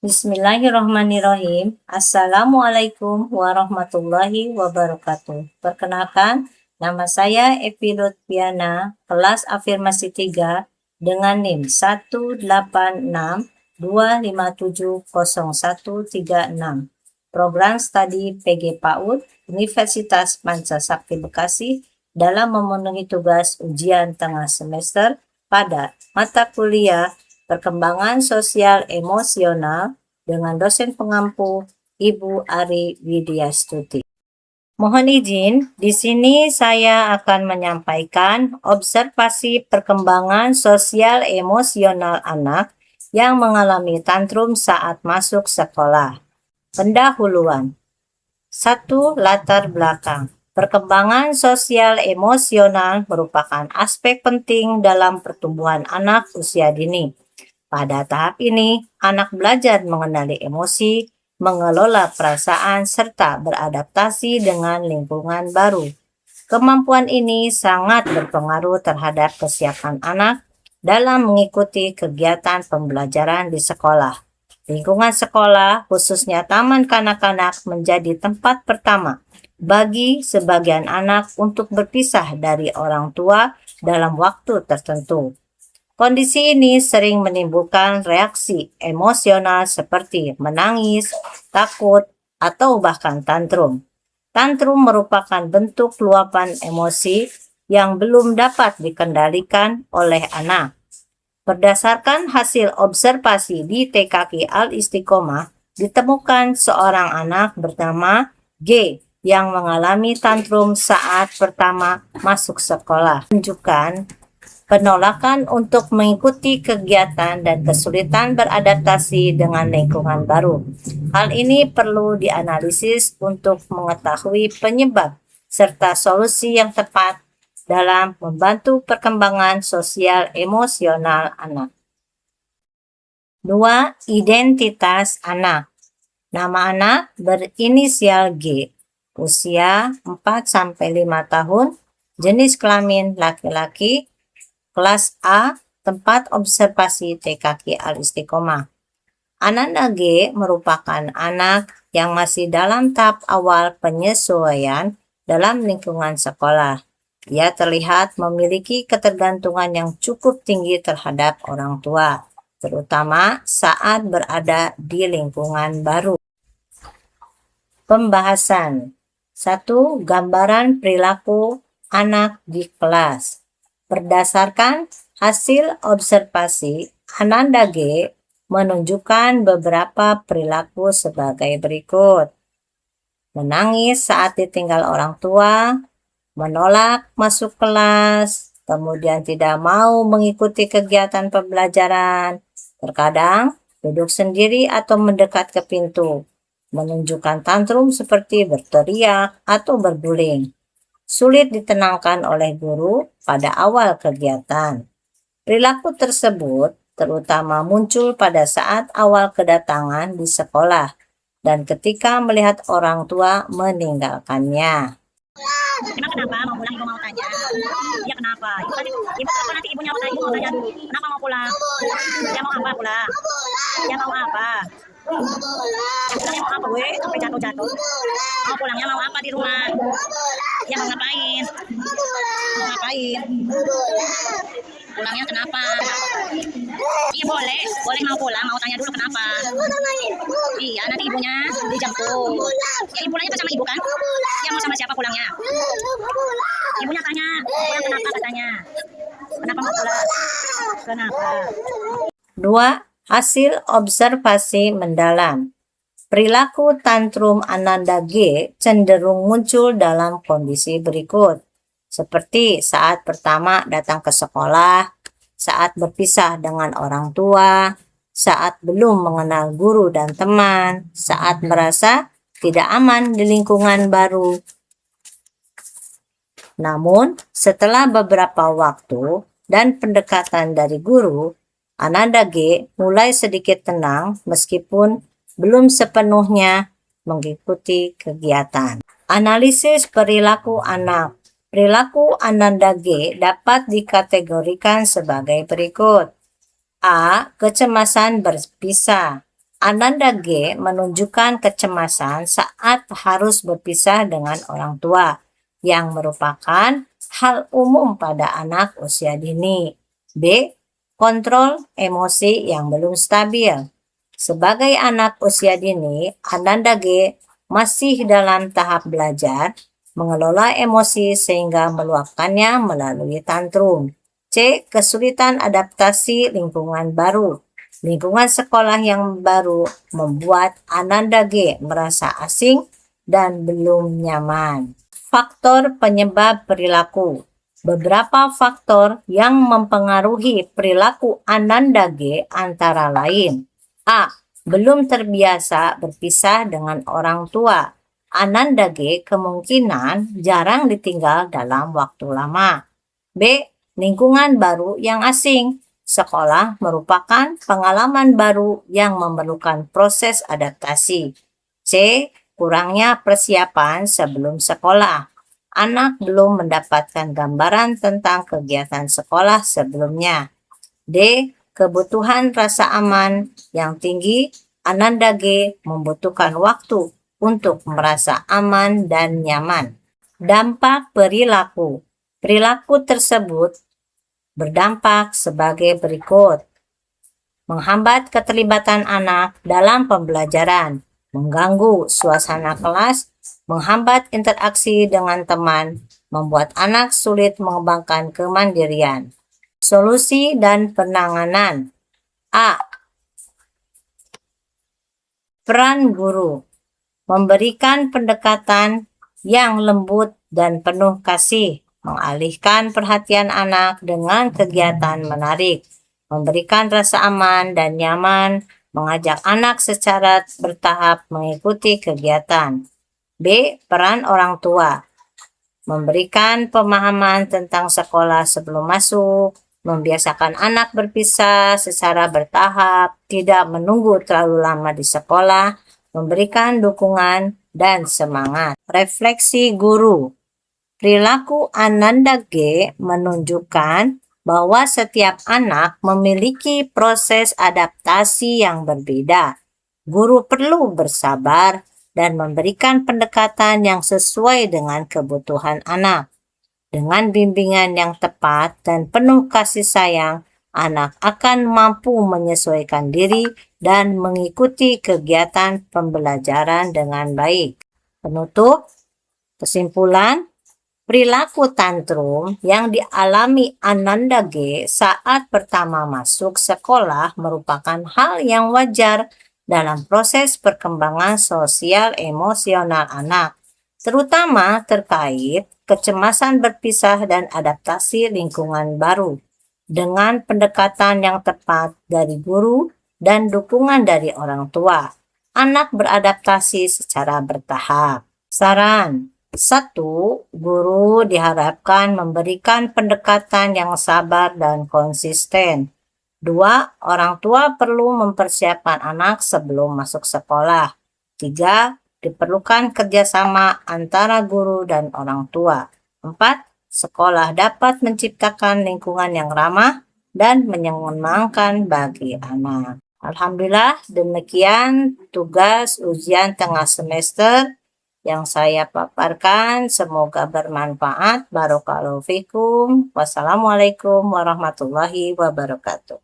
Bismillahirrahmanirrahim. Assalamualaikum warahmatullahi wabarakatuh. Perkenalkan, nama saya Evi Lutfiana, kelas afirmasi 3 dengan NIM 18625700136. Program studi PG PAUD Universitas Pancasakti Bekasi dalam memenuhi tugas ujian tengah semester pada mata kuliah Perkembangan Sosial Emosional dengan dosen pengampu Ibu Ari Widyastuti. Mohon izin, di sini saya akan menyampaikan observasi perkembangan sosial emosional anak yang mengalami tantrum saat masuk sekolah. Pendahuluan. 1. Latar belakang. Perkembangan sosial emosional merupakan aspek penting dalam pertumbuhan anak usia dini. Pada tahap ini, anak belajar mengenali emosi, mengelola perasaan, serta beradaptasi dengan lingkungan baru. Kemampuan ini sangat berpengaruh terhadap kesiapan anak dalam mengikuti kegiatan pembelajaran di sekolah. Lingkungan sekolah, khususnya taman kanak-kanak, menjadi tempat pertama bagi sebagian anak untuk berpisah dari orang tua dalam waktu tertentu. Kondisi ini sering menimbulkan reaksi emosional seperti menangis, takut, atau bahkan tantrum. Tantrum merupakan bentuk luapan emosi yang belum dapat dikendalikan oleh anak. Berdasarkan hasil observasi di TKK Al-Istiqomah, ditemukan seorang anak bernama G yang mengalami tantrum saat pertama masuk sekolah. Menunjukkan penolakan untuk mengikuti kegiatan dan kesulitan beradaptasi dengan lingkungan baru. Hal ini perlu dianalisis untuk mengetahui penyebab serta solusi yang tepat dalam membantu perkembangan sosial emosional anak. 2. Identitas anak. Nama anak berinisial G, usia 4-5 tahun, jenis kelamin laki-laki, kelas A, tempat observasi TKK Al-Istiqomah. Ananda G merupakan anak yang masih dalam tahap awal penyesuaian dalam lingkungan sekolah. Ia terlihat memiliki ketergantungan yang cukup tinggi terhadap orang tua, terutama saat berada di lingkungan baru. Pembahasan. 1. Gambaran perilaku anak di kelas. Berdasarkan hasil observasi, Ananda G menunjukkan beberapa perilaku sebagai berikut. Menangis saat ditinggal orang tua, menolak masuk kelas, kemudian tidak mau mengikuti kegiatan pembelajaran, terkadang duduk sendiri atau mendekat ke pintu, menunjukkan tantrum seperti berteriak atau berguling. Sulit ditenangkan oleh guru pada awal kegiatan. Perilaku tersebut terutama muncul pada saat awal kedatangan di sekolah dan ketika melihat orang tua meninggalkannya. Kenapa mau pulang? Ibu mau tanya. Ya kenapa? Nanti ibunya mau tanya, ibu mau tanya dulu. Kenapa mau pulang? Ya mau apa pulang? Ya mau apa? Pulangnya mau apa weh? Sampai jatuh-jatuh. Mau pulangnya mau apa di rumah? Ya mau ngapain? Mau ngapain? Pulangnya kenapa? Iya boleh mau pulang, mau tanya dulu kenapa? Iya nanti ibunya dijemput. Ya ibu pulangnya sama ibu kan? Ya mau sama siapa pulangnya? Ibunya tanya, pulang kenapa katanya? Kenapa mau pulang? Kenapa? 2. Hasil observasi mendalam. Perilaku tantrum Ananda G cenderung muncul dalam kondisi berikut, seperti saat pertama datang ke sekolah, saat berpisah dengan orang tua, saat belum mengenal guru dan teman, saat merasa tidak aman di lingkungan baru. Namun, setelah beberapa waktu, dan pendekatan dari guru, Ananda G mulai sedikit tenang meskipun belum sepenuhnya mengikuti kegiatan. Analisis perilaku anak. Perilaku Ananda G dapat dikategorikan sebagai berikut. A. Kecemasan berpisah. Ananda G menunjukkan kecemasan saat harus berpisah dengan orang tua, yang merupakan hal umum pada anak usia dini. B. Kontrol emosi yang belum stabil. Sebagai anak usia dini, Ananda G masih dalam tahap belajar mengelola emosi sehingga meluapkannya melalui tantrum. C. Kesulitan adaptasi lingkungan baru. Lingkungan sekolah yang baru membuat Ananda G merasa asing dan belum nyaman. Faktor penyebab perilaku. Beberapa faktor yang mempengaruhi perilaku Ananda G antara lain. A. Belum terbiasa berpisah dengan orang tua. Ananda G kemungkinan jarang ditinggal dalam waktu lama. B. Lingkungan baru yang asing. Sekolah merupakan pengalaman baru yang memerlukan proses adaptasi. C. Kurangnya persiapan sebelum sekolah. Anak belum mendapatkan gambaran tentang kegiatan sekolah sebelumnya. D. Kebutuhan rasa aman yang tinggi. Ananda G membutuhkan waktu untuk merasa aman dan nyaman. Dampak perilaku. Perilaku tersebut berdampak sebagai berikut. Menghambat keterlibatan anak dalam pembelajaran, mengganggu suasana kelas, menghambat interaksi dengan teman, membuat anak sulit mengembangkan kemandirian. Solusi dan penanganan. A. Peran guru. Memberikan pendekatan yang lembut dan penuh kasih, mengalihkan perhatian anak dengan kegiatan menarik, memberikan rasa aman dan nyaman, mengajak anak secara bertahap mengikuti kegiatan. B. Peran orang tua. Memberikan pemahaman tentang sekolah sebelum masuk, membiasakan anak berpisah secara bertahap, tidak menunggu terlalu lama di sekolah, memberikan dukungan dan semangat. Refleksi guru. Perilaku Ananda G menunjukkan bahwa setiap anak memiliki proses adaptasi yang berbeda. Guru perlu bersabar dan memberikan pendekatan yang sesuai dengan kebutuhan anak. Dengan bimbingan yang tepat dan penuh kasih sayang, anak akan mampu menyesuaikan diri dan mengikuti kegiatan pembelajaran dengan baik. Penutup, kesimpulan, perilaku tantrum yang dialami Ananda G saat pertama masuk sekolah merupakan hal yang wajar dalam proses perkembangan sosial emosional anak, terutama terkait kecemasan berpisah dan adaptasi lingkungan baru. Dengan pendekatan yang tepat dari guru dan dukungan dari orang tua, anak beradaptasi secara bertahap. Saran. 1. Guru diharapkan memberikan pendekatan yang sabar dan konsisten. 2. Orang tua perlu mempersiapkan anak sebelum masuk sekolah. 3. Diperlukan kerjasama antara guru dan orang tua. 4. Sekolah dapat menciptakan lingkungan yang ramah dan menyenangkan bagi anak. Alhamdulillah, demikian tugas ujian tengah semester yang saya paparkan. Semoga bermanfaat. Barakallahu fikum. Wassalamualaikum warahmatullahi wabarakatuh.